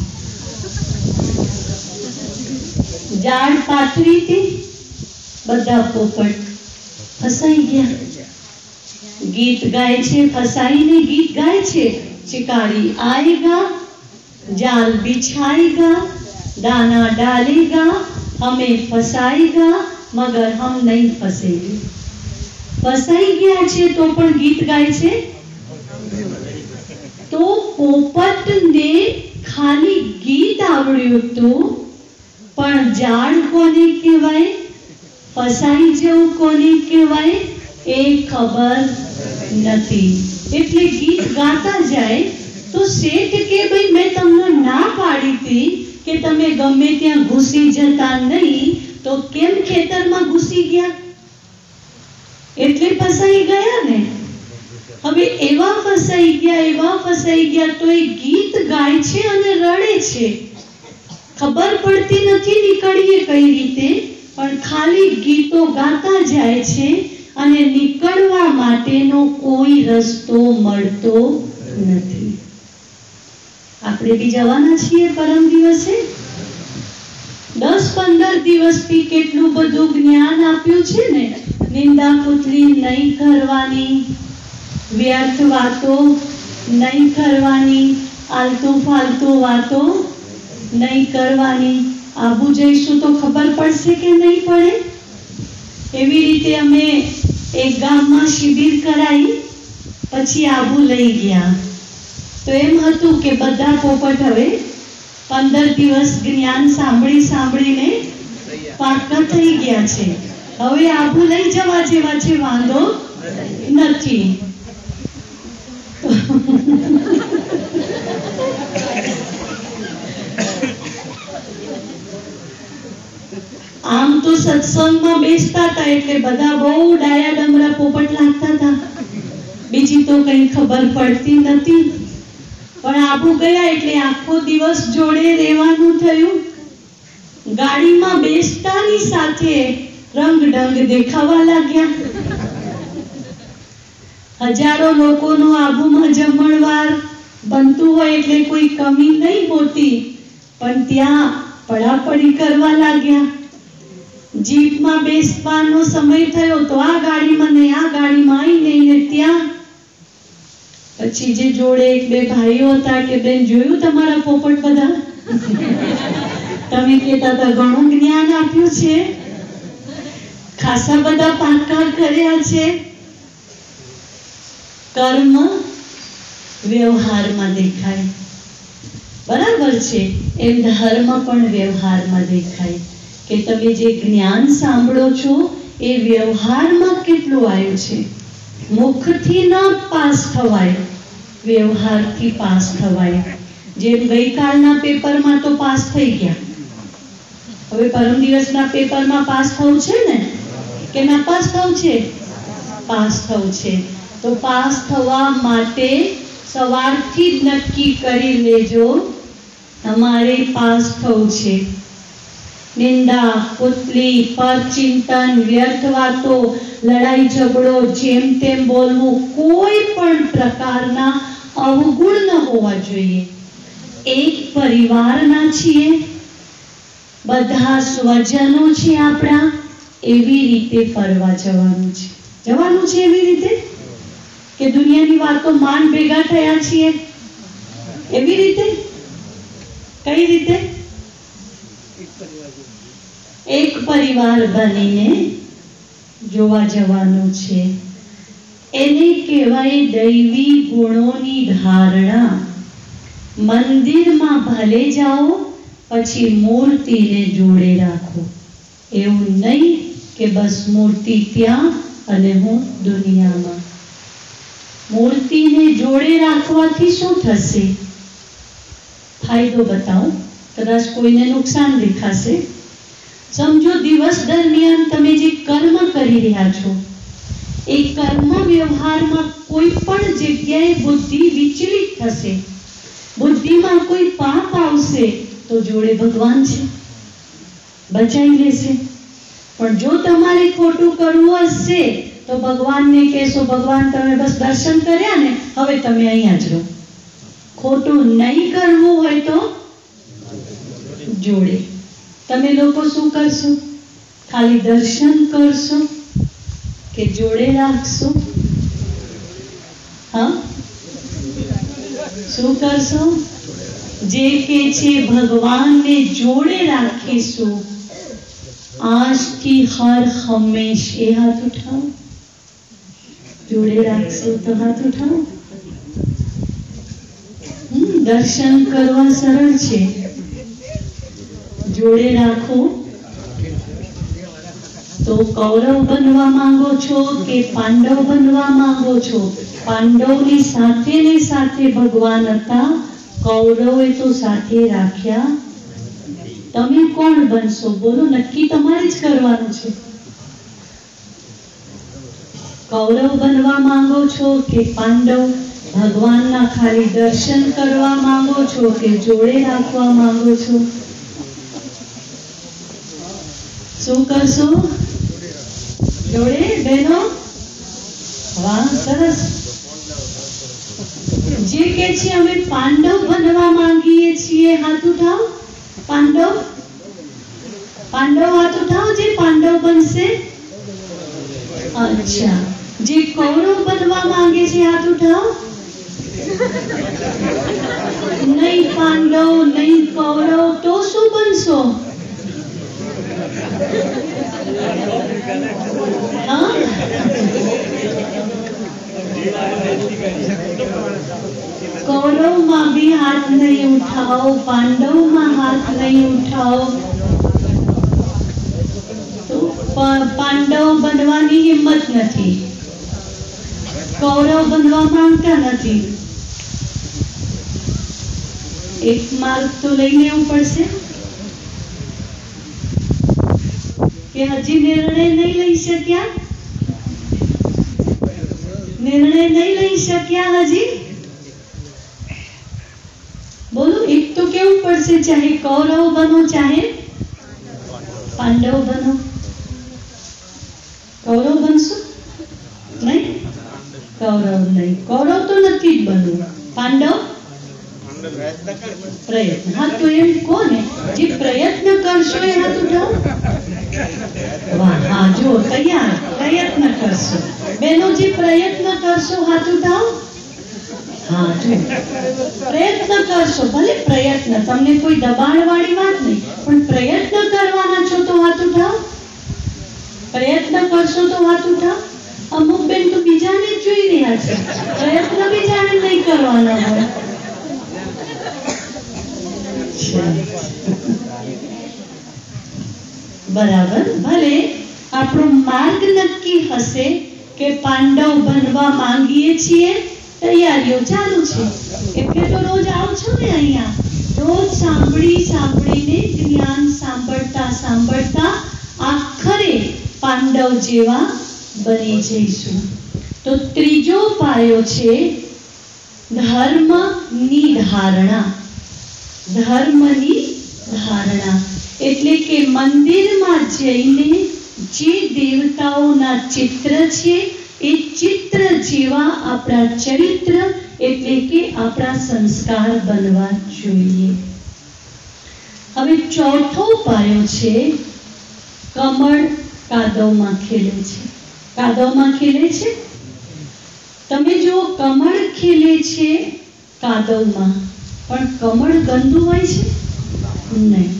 ઝાડ પાથરી હતી, બધા પોપટ ફસાઈ ગયા. ગીત ગાય છે, ફસાઈને ગીત ગાય છે. शिकारी आएगा, जाल बिछाएगा, दाना डालेगा, हमें फंसाएगा, मगर हम नहीं फंसेंगे. ફસાઈ ગયા છે તો પણ ગીત ગાય છે. તો પોપટને ખાલી ગીત આવડ્યું હતું, પણ ઝાડ કોને કહેવાય, ફસાઈ જવું કોને કહેવાય એ ખબર નથી. એટલે ગીત ગાતા જાય तो सेठ के भाई मैं तमने ना पाड़ी थी कि तमे गमे त्यां घुसी जता नहीं, तो केम खेतर में घुसी गया? एटले फसाई गया ने। हवे एवा फसाई गया तो ए गीत गाय छे अने रड़े छे। खबर पड़ती नथी निकळीए कई रीते, पण खाली गीतो गाता जाय छे અને નીકળવા માટેનો કોઈ રસ્તો મળતો નથી। આપણે બી જવાના છીએ પરમ દિવસે। 10-15 દિવસથી કેટલું બધું જ્ઞાન આપ્યું છે ને। નિંદા પુતળી નહીં કરવાની, વ્યર્થ વાતો નહીં કરવાની, આલતુ ફાલતુ વાતો નહીં કરવાની। આબુ જઈશું તો ખબર પડશે કે નહીં પડે। એવી રીતે અમે એક ગામમાં શિબિર કરાઈ, પછી આબુ લઈ ગયા। તો એમ હતું કે બધા પોપટ હવે 15 દિવસ જ્ઞાન સાંભળીને પાકા થઈ ગયા છે। હવે આબુ લઈ જવા જેવા છે, વાંધો નથી। आम तो सत्संग में बेसता था એટલે બધા બહુ ડાયા ડમરા પોપટ લાગતા હતા। બીજી તો કઈ ખબર પડતી નથી, પણ આબુ ગયા એટલે આખો દિવસ જોડે રહેવાનું થયું। ગાડીમાં બેસતાની સાથે રંગ ઢંગ દેખાવા લાગ્યા। હજારો લોકોનો આબુમાં જમણવાર બનતું હોય એટલે કોઈ કમી નહીં હોતી, પણ ત્યાં પડાપડી કરવા લાગ્યા। जीप में बेसવાનો समय थयो तो आ गाड़ी में नहीं, आ गाड़ी में आई नहीं ने त्या। પછી જે જોડે એક બે ભાઈઓ હતા કે બેન જોયું તમારા પોપટ બધા? તમે કહેતા હતા ઘણું જ્ઞાન આપ્યું છે, ખાસા બધા પાકા કર્યા છે। કર્મ વ્યવહારમાં દેખાય, બરાબર છે, એમ ધર્મ પણ વ્યવહારમાં દેખાય કે તમે જે જ્ઞાન સાંભળો છો એ વ્યવહારમાં કેટલું આવ્યું છે। મુખથી ન પાસ થવાય, વ્યવહારથી પાસ થવાય। જેમ ગઈકાલના પેપરમાં તો પાસ થઈ ગયા, હવે પરમ દિવસના પેપરમાં પાસ થવું છે ને કે ના પાસ થવું છે? પાસ થવું છે। તો પાસ થવા માટે સવારથી જ નક્કી કરી લેજો તમારે પાસ થવું છે। निंदा पुतली पर चिंतन व्यर्थ वातो लड़ाई झगड़ो जेम तेम बोलवू कोई पण प्रकारना अवगुण न होवा जोईए। एक परिवारना छीए, बधा स्वजनो छे आपड़ा, एवी रीते फरवा जवानुं छे एवी रीते के दुनियानी वातो मान भेगा थया छीए एवी रीते। कई रीते? एक परिवार बनीने जोवा जवानुं छे। एने कहेवाय दैवी गुणोनी धारणा। मंदिर में भले जाओ पछी मूर्ति ने जोड़े राखो, एवुं नहीं के बस मूर्ति त्यां अने हूँ दुनिया में। मूर्ति ने जोड़े राखवाथी शुं थशे? फायदो बताओ, कदाच कोईने नुकसान देखाशे। समझो दिवस दरमियान तमे जे कर्म करी रह्या छो ए कर्म व्यवहार में कोई पण जग्याए बुद्धि विचलित थशे, बुद्धि में कोई पाप आवशे तो जोड़े भगवान छे, बचाई लेशे। पण जो तमारे खोटू करवुं हशे तो भगवान ने कहेशो भगवान तमे बस दर्शन कर्या ने, हवे तमे अहींया ज रहो। खोटू नहीं करवुं होय तो जोड़े। तमे लोको शुं करशो? खाली दर्शन करशो के जोड़े राखशो? हाँ, शुं करशो? जे के छे भगवान ने जोड़े राखीशुं आज की हर हमेश। ए हाथ उठाओ, जोड़े राखशो तो हाथ उठाओ। दर्शन करवा सरल छे, जोड़े राखो तो कौरव बनवा मांगो छो के पांडव बनवा मांगो छो? पांडवनी साथे ने साथे भगवान हता, कौरवे तो साथे राख्या। तमे कोण बनशो? बोलो, नक्की तमारे ज करवानुं छे। कौरव बनवा मांगो छो के पांडव? भगवान ना खाली दर्शन करवा मांगो छो के जोड़े राखवा मांगो छो? शुं करशो? जोड़े बहनो? वाह, सरस। जे के छे अमे पांडव बनवा मांगीए छीए, हाथ उठाओ। पांडव, पांडव हाथ उठाओ जे पांडव बनशे। अच्छा, जे कौरव बनवा मांगे छे हाथ उठाओ। नहीं पांडव नहीं कौरव तो शुं बनशो? हाँ? कौरव में भी हाथ नहीं उठाओ, पांडव में हाथ नहीं उठाओ। तो पांडव बनवानी हिम्मत नहीं, कौरव बनवा मांगता नहीं। एक मार्ग तो लईने आवવું પડશે કે હજી નિર્ણય નહીં લઈ શક્યા? निर्णय नहीं लई शक्या हजी? बोलो, एक तो केवू पड़से, चाहे कौरव बनो चाहे पांडव बनो। कौरव बनशो? नहीं, कौरव नहीं। कौरव तो नक्की ज बनવું। पांडव प्रयत्न। हाँ, तो एम कोने जे प्रयत्न करशो ए हाथ उठाओ। वाह, हाँ, जो तैयार प्रयत्न करशो। बहनों जी, प्रयत्न करशो हाथ उठाओ। हाँ, जो प्रयत्न करशो, भले प्रयत्न, तमने कोई दबाण वाली बात नहीं, पण प्रयत्न करवाना छो तो हाथ उठाओ। प्रयत्न करशो तो हाथ उठाओ। अमुक बेन तो बीजाने जोई रह्या छे, प्रयत्न बीजाने नहीं करवाना होय। बराबर, भले आपणो मार्ग नक्की हशे के पांडव बनवा मांगीए छीए, तैयारीओ चालू छे, એટલે તો રોજ આવો છો ને અહીંયા। રોજ સાંભળી સાંભળીને જ્ઞાન સાંભળતા સાંભળતા આખરે પાંડવ જેવા બની જઈશું। તો ત્રીજો પાયો છે ધર્મની ધારણા। ધર્મની ધારણા એટલે કે મંદિરમાં જઈને જે દેવતાઓના ચિત્ર છે એ ચિત્ર જેવા આપણા ચરિત્ર એટલે કે આપણા સંસ્કાર બનવા જોઈએ। હવે ચોથો પાયો છે કમળ કાદવમાં ખીલે છે। કાદવમાં ખીલે છે, તમે જો કમળ ખીલે છે કાદવમાં, પણ કમળ ગંદુ હોય છે? નહીં।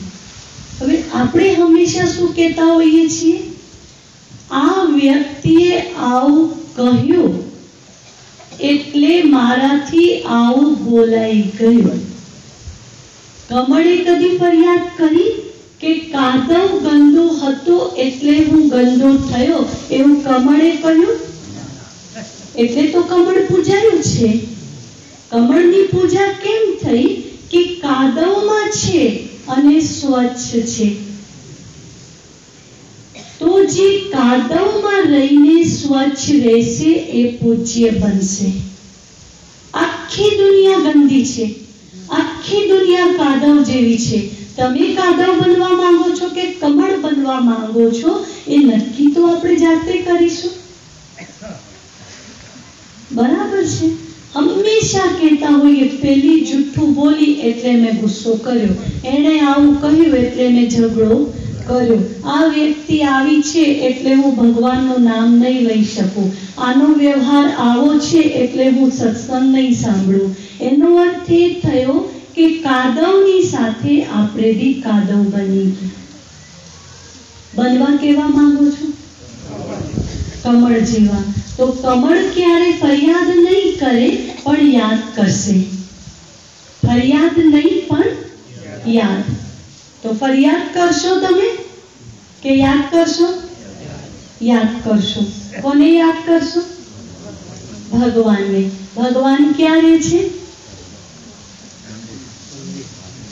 હવે આપણે હંમેશા શું કહેતા હોઈએ છીએ? આ વ્યક્તિએ આવું કહ્યું એટલે મારાથી આવું બોલાઈ ગયું। કમળે કદી ફરિયાદ કરી કે કાદવ ગંદુ હતો એટલે હું ગંદો થયો, એવું કમળે કહ્યું? એટલે તો કમળ પૂજાયું છે। કમળની પૂજા કેમ થઈ? કે કાદવમાં છે અને સ્વચ્છ છે। તો જે કાદવમાં રહીને સ્વચ્છ રહેશે એ પૂજ્ય બનશે। આખી દુનિયા ગંદી છે, આખી દુનિયા કાદવ જેવી છે। તમે કાદવ બનવા માંગો છો કે કમળ બનવા માંગો છો એ નક્કી તો આપણે જાતે કરીશું। બરાબર છે? हमेशा कहता होइए पहली जूठू बोली एटले मैं गुस्सो कर्यो, एणे आवुं कह्युं एटले मैं झगड़ो कर्यो, आ व्यक्ति आवी छे एटले हूँ भगवाननुं नाम नहीं लई शकूं, आनो व्यवहार आवो छे एटले हूँ सत्संग नहीं सांभळुं। एनो अर्थ ए थयो के कादवनी साथे आपणे बी कादव बनी गया। बनवा केवा मांगो छो? कमळ जेवा। तो कमळ क्यारे फरियाद नहीं करे पण याद करशे। फरियाद नहीं पण याद। तो फरियाद करशो तमे के याद करशो? याद करशो। कोने याद करशो? भगवान ने। भगवान क्या रहे छे?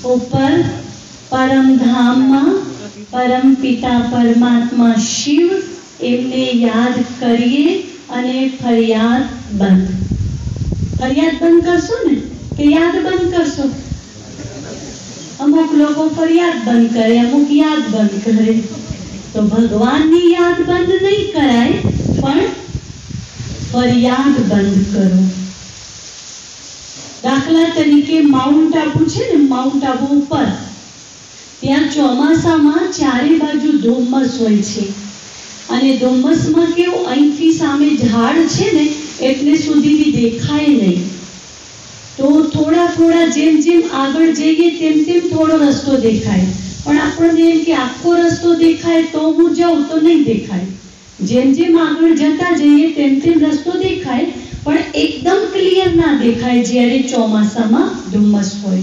ऊपर परम धाम में परम पिता परमात्मा शिव एमने याद करिए अने फरियाद बंद। फरियाद बंद करशो ने के याद बंद करशो? अमुक लोगों फरियाद बंद करे, अमुक याद बंद करे। तो भगवान की याद बंद नहीं कराय, पण फरियाद बंद करो। दाखला तरीके माउंट आबू छे ने, माउंट आबू पर त्यां ચોમાસામાં ચારે બાજુ ધુમ્મસ હોય છે અને ધુમ્મસમાં કેવું અહીંથી સામે ઝાડ છે ને એટલે સુધીથી દેખાય નહીં। तो थोड़ा थोड़ा जेम जेम आगळ जईए तेम तेम थोड़ो रस्तो देखाय, पण आपणे एम के आखो रस्तो देखाय तो हूँ जाऊं तो नहीं देखाय। जेम जेम आगळ जता जईए तेम तेम रस्तो देखाय, पण एकदम क्लियर ना देखाय ज्यारे ચોમાસામાં ધુમ્મસ होय।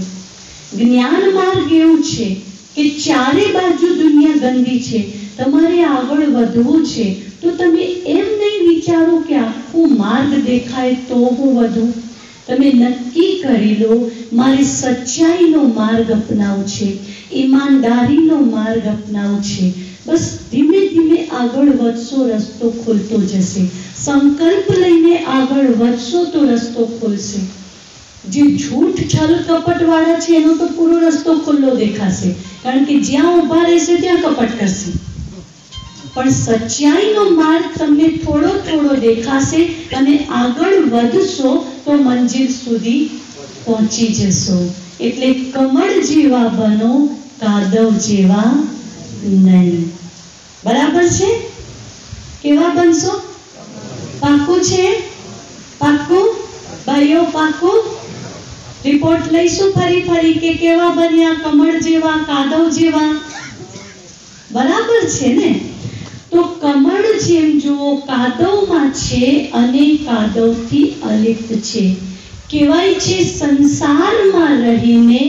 ज्ञान मार्ग एवुं छे के चारे बाजू दुनिया गंदी छे, तमारे आगळ वधवुं छे तो तमे एम नहीं विचारो के आखो मार्ग देखाय तो हूँ वधुं। तमे नक्की करी लो मारे सच्चाईनो मार्ग अपनावो छे, ईमानदारीनो मार्ग अपनावो छे। बस धीमे धीमे आगळ वधशो रस्तो खुलतो जशे। संकल्प लईने आगळ वधशो तो रस्तो खुलशे। जे झूठ छल कपट वाळा छे एनो तो पूरो रस्तो खुल्लो देखाशे, कारण के ज्यां ऊभा रहेशे त्यां कपट करशे। पण सच्चाईनो मार्ग तमने थोड़ो थोड़ो देखाशे अने आगळ वधशो तो मंजिल सुधी पहोंची जशो। एटले कमळ जेवा बनो, कादव जेवा नहीं। बराबर छे? केवा बनशो? पाक्कू छे? पाक्कू? भाईओ पाक्कू? रिपोर्ट लईशुं फरी फरी के केवा बन्या, कमळ जेवा, कादव जेवा? बराबर छे ने? तो कमळ जेम जो कादवमां छे अने कादवथी अलिप्त छे। कहेवाय छे संसारमां रहीने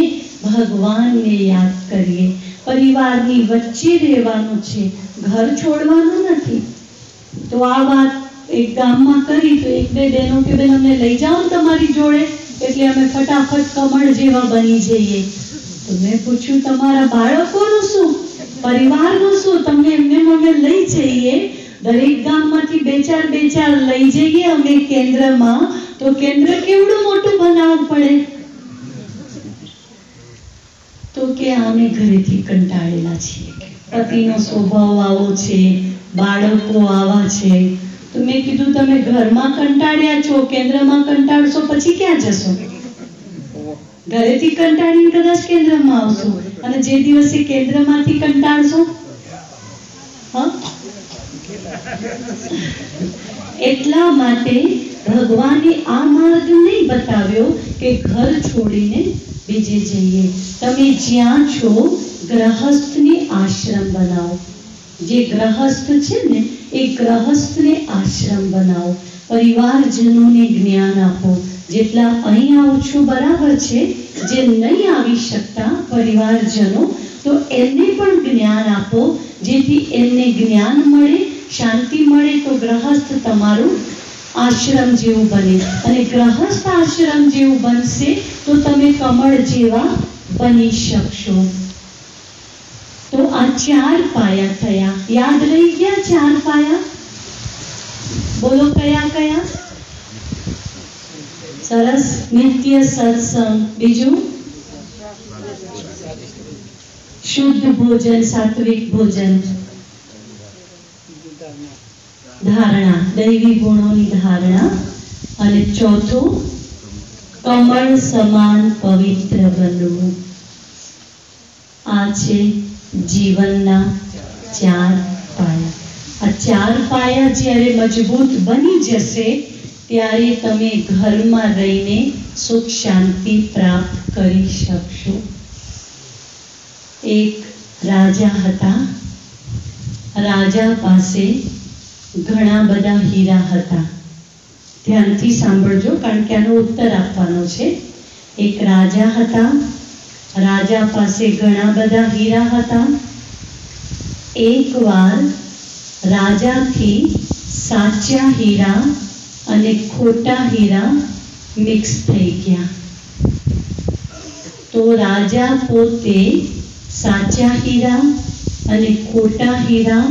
भगवानने याद करिए। परिवारनी वच्चे रहेवानुं छे, घर छोड़वानुं नथी। तो आ वात एक गाममां करी तो एक बे बहनों के बेन अમને લઈ જાઓ તમારી જોડે એટલે અમે ફટાફટ કમળ જેવા બની જઈએ। તો મેં પૂછ્યું તમારા બાળકોનું શું, પરિવારનું શું? તમને એમને અમે લઈ જઈએ, દરેક ગામમાંથી બે ચાર લઈ જઈએ અમે કેન્દ્રમાં, તો કેન્દ્ર કેવડું મોટું બનાવવું પડે? તો કે અમે ઘરેથી કંટાળેલા છીએ, પતિનો સ્વભાવ આવો છે, બાળકો આવા છે। તો મેં કીધું તમે ઘરમાં કંટાળ્યા છો, કેન્દ્રમાં કંટાળશો પછી ક્યાં જશો? ઘરેથી કંટાળીને કદાચ કેન્દ્રમાં આવશો અને જે દિવસે કેન્દ્રમાંથી કંટાળશો એટલા માટે ભગવાને આ માર્ગ નહીં બતાવ્યો કે ઘર છોડીને બીજે જઈએ। તમે જ્યાં છો ગ્રહસ્થની આશ્રમ બનાવો। જે ગ્રહસ્થ છે ને એ ગ્રહસ્થને આશ્રમ બનાવો, પરિવારજનોને જ્ઞાન આપો। જેટલા અહીં આવો છો બરાબર છે, જે નહીં આવી શકતા પરિવારજનો તો એમને પણ જ્ઞાન આપો, જેથી એમને જ્ઞાન મળે, શાંતિ મળે। તો ગ્રહસ્થ તમારું આશ્રમ જેવું બને અને ગ્રહસ્થ આશ્રમ જેવું બનશે તો તમે કમળ જેવા બની શકશો। तो आ चार पाया थया, याद रही गया? चार पाया बोलो कया कया? सरस। नित्य सत्संग, बीजू शुद्ध भोजन, सात्विक भोजन, धारणा, दैवी गुणों की धारणा, और चौथो कमल समान पवित्र बनवू। आज जीवनना चार पाया। आ चार पाया ज्यारे मजबूत बनी जशे त्यारे तमे घरमां रहीने सुख शांति प्राप्त करी शकशो। एक राजा हता, राजा पासे घणा बधा हीरा हता। ध्यानथी सांभळजो कारण के आनो उत्तर आपवानो छे। एक राजा हता, राजा पासे घणा बधा हीरा हता। एक वार રાજાથી સાચા હીરા અને ખોટા હીરા મિક્સ થઈ ગયા. તો રાજા પોતે સાચા હીરા અને ખોટા હીરા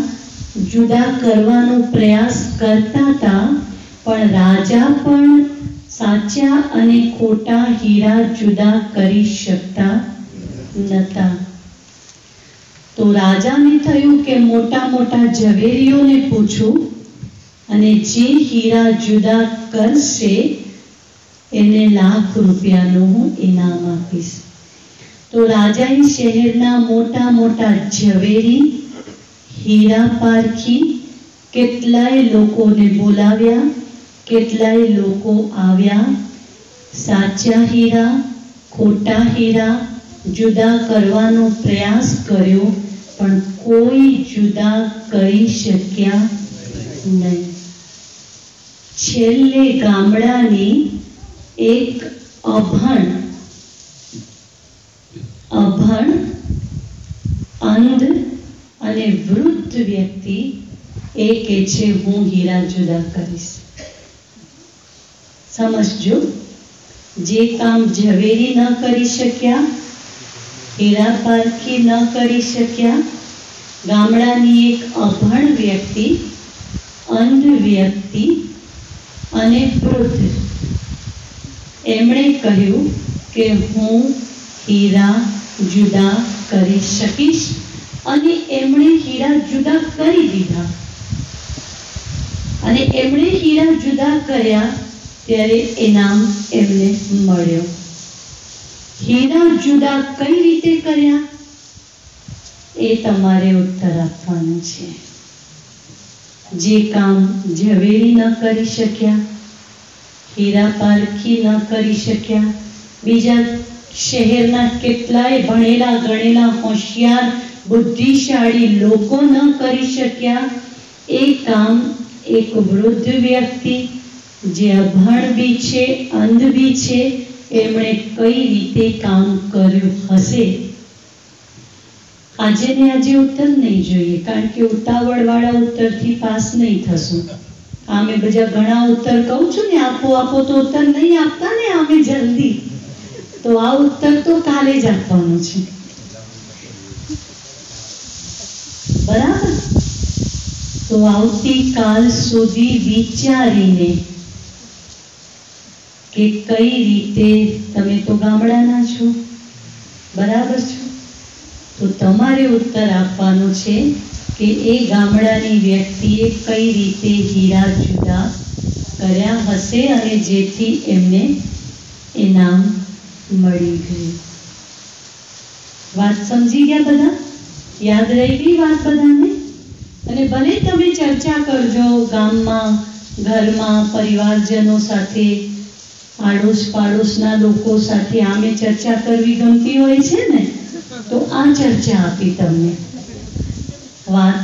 જુદા કરવાનો પ્રયાસ કરતા હતા, પણ રાજા પણ સાચા અને ખોટા હીરા જુદા કરી શકતા નહોતા. તો રાજાને થયું કે મોટા મોટા ઝવેરીઓને પૂછું અને જે હીરા જુદા કરશે એને ₹1,00,000 હું ઇનામ આપીશ. તો રાજાએ શહેરના મોટા મોટા ઝવેરી, હીરા પારખી કેટલાય લોકોને બોલાવ્યા. કેટલાય લોકો આવ્યા, સાચા હીરા ખોટા હીરા જુદા કરવાનો પ્રયાસ કર્યો, પણ કોઈ જુદા કરી શક્યા નહીં. છેલ્લે ગામડાની એક અભણ, અંધ અને વૃદ્ધ વ્યક્તિ એ કહે છે હું હીરા જુદા કરીશ. સમજજો, જે કામ ઝવેરી ન કરી શક્યા, હીરા પારખી ન કરી શક્યા, ગામડાની એક અભણ વ્યક્તિ, અંધ વ્યક્તિ અને વૃદ્ધ, એમણે કહ્યું કે હું હીરા જુદા કરી શકીશ, અને એમણે હીરા જુદા કરી દીધા. અને એમણે હીરા જુદા કર્યા ત્યારે ઇનામ એમને મળ્યો. હીરા જુદા કઈ રીતે કર્યા એ તમારે ઉત્તર આપવાનો છે. જે કામ ઝવેરી ન કરી શક્યા, હીરા પારખી ન કરી શક્યા, બીજા શહેરના કેટલાય ભણેલા ગણેલા હોશિયાર બુદ્ધિશાળી લોકો ન કરી શક્યા, એ કામ એક વૃદ્ધ વ્યક્તિ જે અભણ બી છે, અંધ બી છે, એમણે કઈ રીતે કામ કર્યું હશે. આજે ને આજે ઉત્તર નહીં જોઈએ, કારણ કે ઉતાવળવાળા ઉત્તરથી પાસ નહીં થશું. આમે બધા ઘણા ઉત્તર કહું છું ને, આપો આપો તો ઉત્તર નહીં આપતા ને આમે જલ્દી. તો આ ઉત્તર તો કાલે જ આપવાનો છે, બરાબર? તો આવતીકાલ સુધી વિચારીને કે કઈ રીતે, તમે તો ગામડાના છો, બરાબર છો, તો તમારે ઉત્તર આપવાનો છે કે એ ગામડાની વ્યક્તિએ કઈ રીતે હીરા જુદા કર્યા હશે અને જેથી એમને ઇનામ મળી ગયું. વાત સમજી ગયા બધા? યાદ રહી ગઈ વાત બધાને? અને ભલે તમે ચર્ચા કરજો ગામમાં, ઘરમાં, પરિવારજનો સાથે, આડોશ પાડોશના લોકો સાથે. આમે ચર્ચા કરવી ગમતી હોય છે ને, તો આ ચર્ચા આપી તમને વાત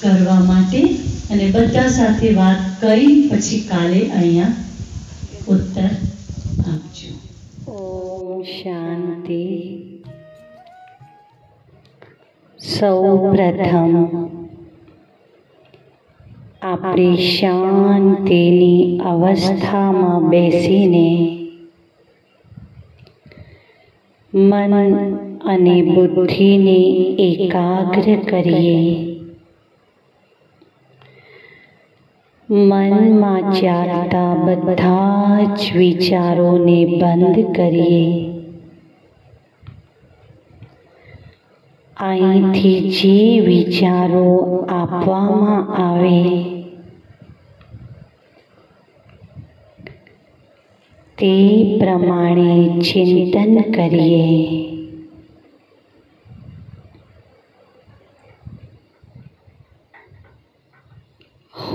કરવા માટે. અને બધા સાથે વાત કરી પછી કાલે અહીંયા ઉત્તર આપજો. ઓમ શાંતિ. સૌ પ્રથમ આપણે શાંતિની અવસ્થામાં બેસીને મન અને બુદ્ધિને એકાગ્ર કરીએ. મનમાં ચાલતા બધા જ વિચારોને બંધ કરીએ. અહીંથી જે વિચારો આપવામાં આવે તે પ્રમાણે ચિંતન કરીએ.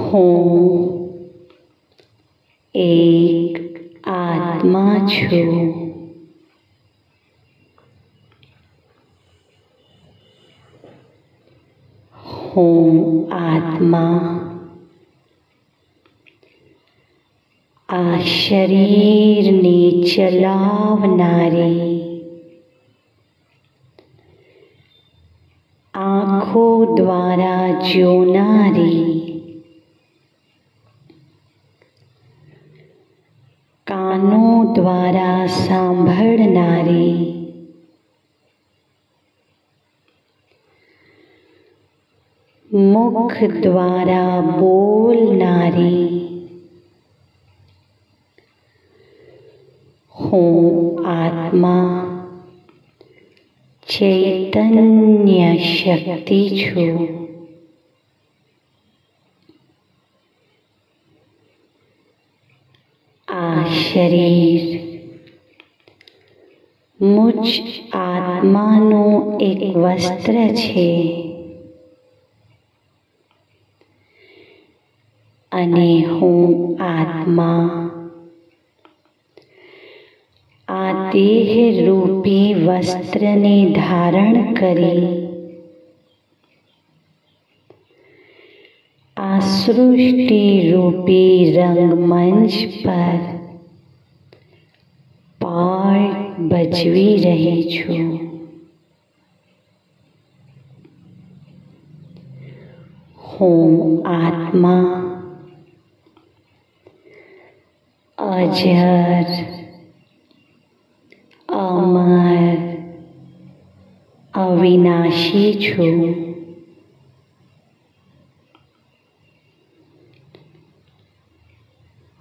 હું એક આત્મા છું. હું આત્મા આ શરીરને ચલાવનારી, આંખો आँखों द्वारा जोनारी, कानों द्वारा सांभळनारी, मुख द्वारा बोलनारी हूँ आत्मा चैतन्य शक्ति छू। आ शरीर मुझ आत्माનું એક વસ્ત્ર છે અને હું આત્મા આ દેહ રૂપી વસ્ત્રને ધારણ કરી આ સૃષ્ટિ રૂપી રંગમંચ પર પાર્ટ ભજવી રહી છું। હું આત્મા अजर अमर अविनाशी छू।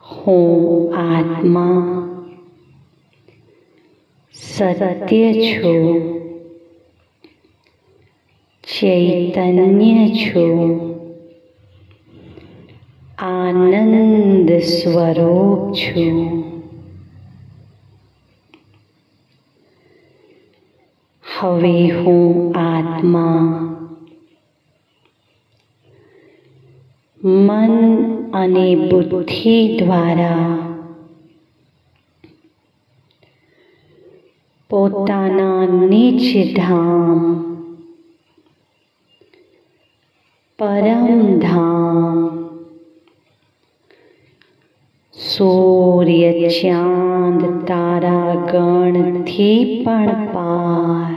हूँ आत्मा सत्य छू, चैतन्य छू, आनंद स्वरूप छू। हवे हूँ आत्मा मन अने बुद्धि द्वारा पोताना निज धाम परम धाम सूर्य चांद तारा गण थी पण पार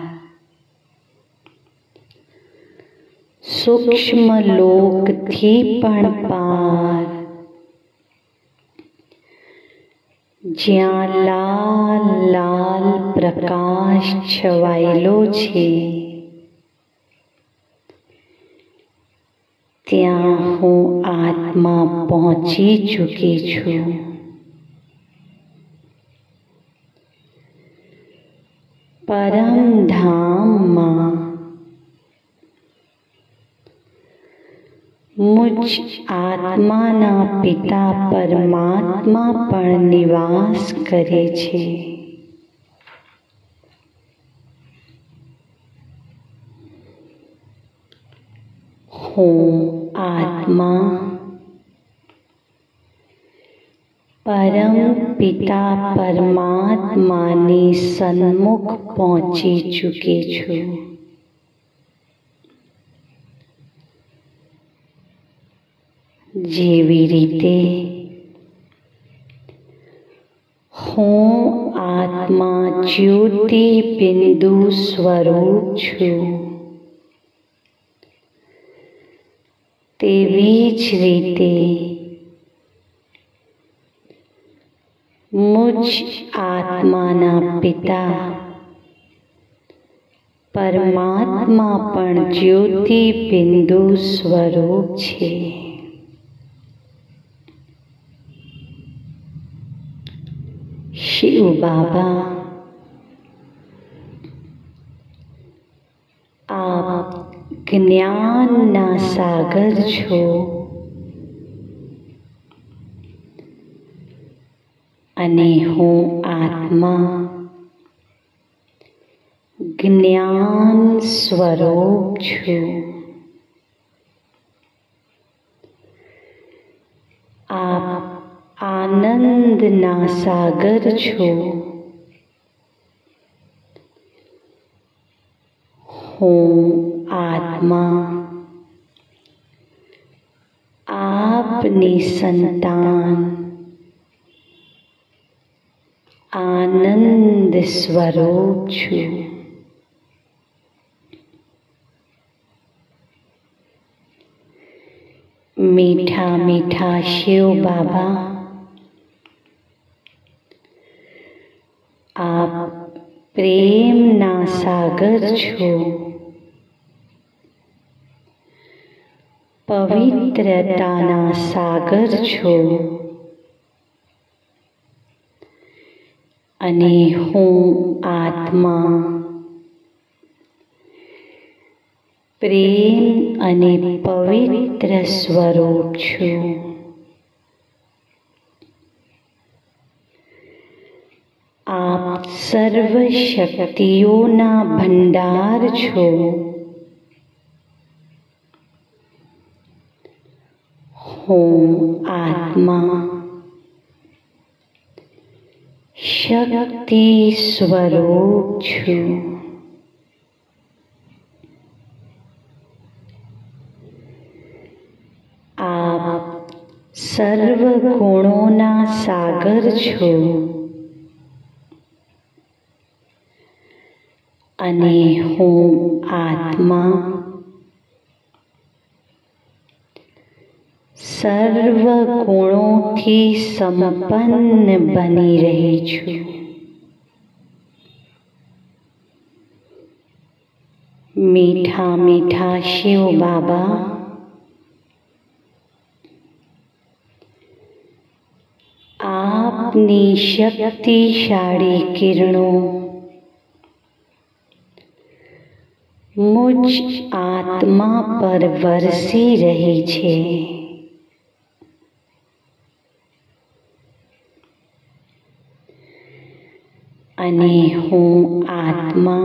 सूक्ष्म लोक थी पण पार ज्यां लाल लाल प्रकाश छवायेलो छे त्यां हूँ आत्मा पहुंची चुकी छू। परम धाम मां मुझ आत्माना पिता परमात्मा पण निवास करे छे। हूँ आत्मा परम पिता परमात्मानी सन्मुख पहुंची चुकी छू। जेवी रीते हूँ आत्मा ज्योति बिंदु स्वरूप छू तेवी ज रीते मुझ आत्माना पिता परमात्मा पण ज्योति बिंदु स्वरूप छे। शिव बाबा आप ज्ञान ना सागर छो अने हूँ आत्मा ज्ञान स्वरूप छू। आप आनंद ना सागर छो। हूँ आत्मा आपनी संतान आनंद स्वरूप छू। मीठा मीठा शिव बाबा, आप प्रेमना सागर छो, पवित्रताना सागर छो અને હું આત્મા પ્રેમ અને પવિત્ર સ્વરૂપ છું. આપ સર્વ શક્તિઓના ભંડાર છો. હું આત્મા शक्ति स्वरूप छू. आप सर्व गुणोना सागर छो અને હું આત્મા सर्व गुणोंथी संपन्न बनी रही छू. मीठा मीठा शिव बाबा, आपनी शक्तिशाળી किरणों मुझ आत्मा पर वरसी रही छे. અને હું આત્મા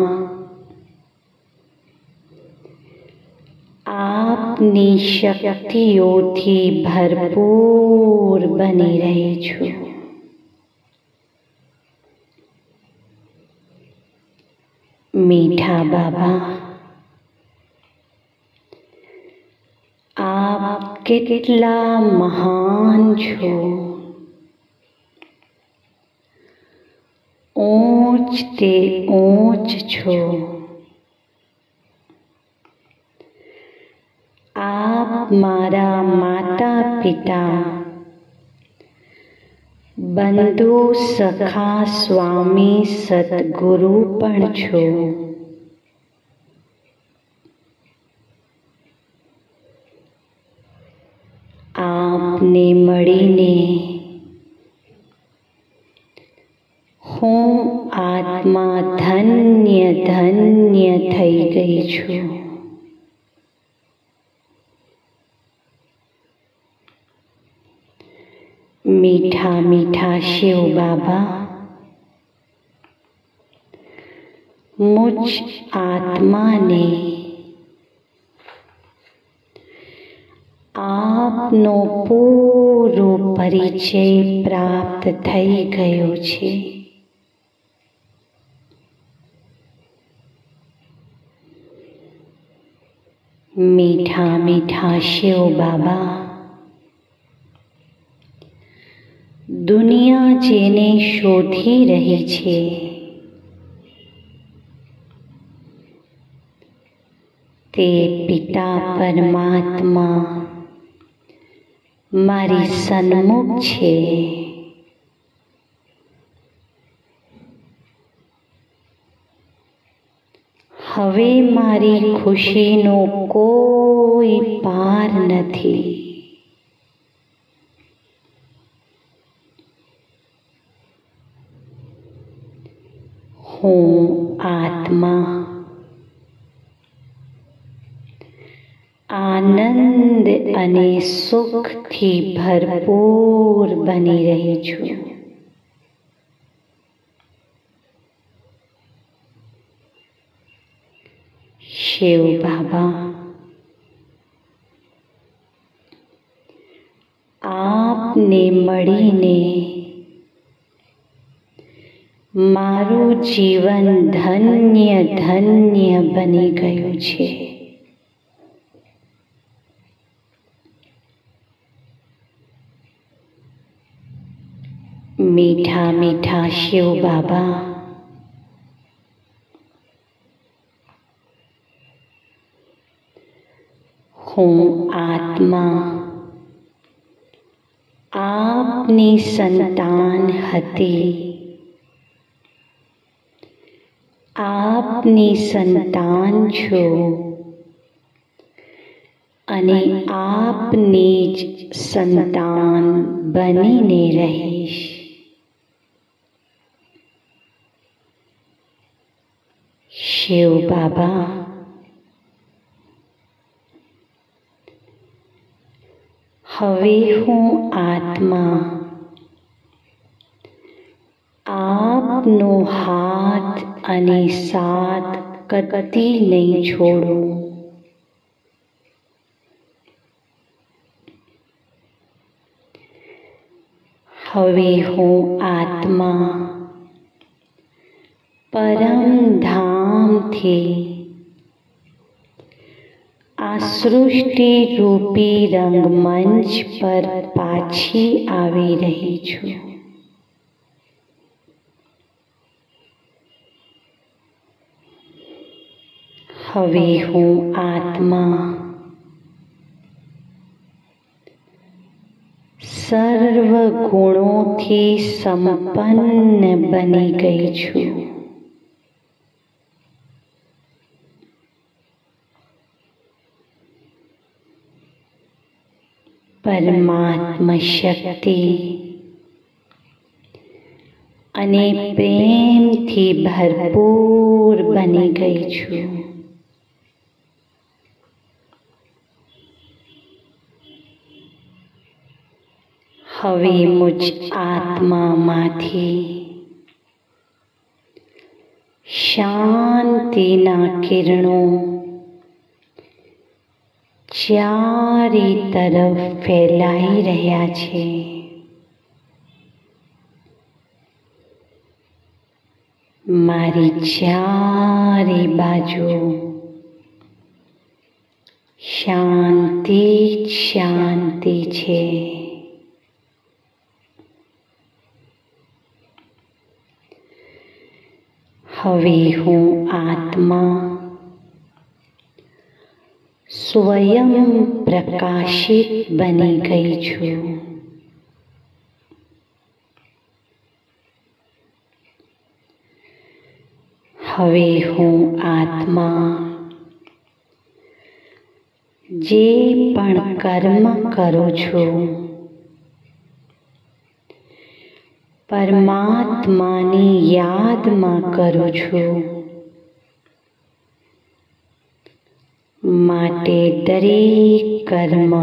આપની શક્તિઓથી ભરપૂર બની રહી છું. મીઠા બાબા, આપ કેટલા મહાન છો. ऊंच ते ऊंच छो. आप मारा माता पिता, बंधु सखा स्वामी सद्गुरु पण छो. आपने મળીને હું આત્મા ધન્ય ધન્ય થઈ ગઈ છું. मीठा मीठा शिव बाबा, मुझ आत्मा ने आपनो पूरो परिचय प्राप्त થઈ ગયો છે. मीठा मीठा शिव बाबा, दुनिया जेने शोधी रही छे ते पिता परमात्मा मारी सन्मुख छे. હવે મારી ખુશીનો કોઈ પાર નથી. હું આત્મા આનંદ અને સુખથી ભરપૂર બની રહી છું. शिव बाबा, आपने મળીને મારું જીવન ધન્ય ધન્ય બની ગયું છે. मीठा मीठा शिव बाबा, હું આત્મા આપની સંતાન હતી, આપની સંતાન છો અને આપની જ સંતાન બનીને રહીશ. શિવ બાબા હવે હું આત્મા આપનો હાથ અને સાથ કદી નહીં છોડું. હવે હું આત્મા પરમધામથી આ સૃષ્ટિ રૂપી રંગમંચ પર પાછી આવી રહી છું. હવે હું આત્મા સર્વ ગુણોથી સંપન્ન બની ગઈ છું. પરમાત્મા શક્તિ અને પ્રેમથી ભરપૂર બની ગઈ છું. હવે મુજ આત્મામાંથી શાંતિના કિરણો ચારે તરફ ફેલાઈ રહ્યા છે. મારી ચારે બાજુ શાંતિ જ શાંતિ છે. હવે હું આત્મા સ્વયં પ્રકાશિત બની ગઈ છું. હવે હું આત્મા જે પણ કર્મ કરું છું પરમાત્માની યાદમાં કરું છું. માટે દરેક કર્મ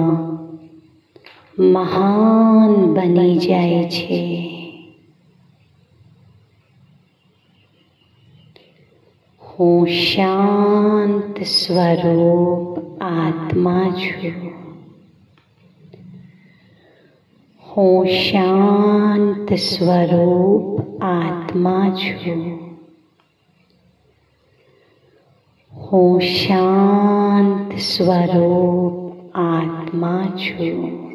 મહાન બની જાય છે. હું શાંત સ્વરૂપ આત્મા છું. હું શાંત સ્વરૂપ આત્મા છું. હું શાંત સ્વરૂપ આત્મા છું.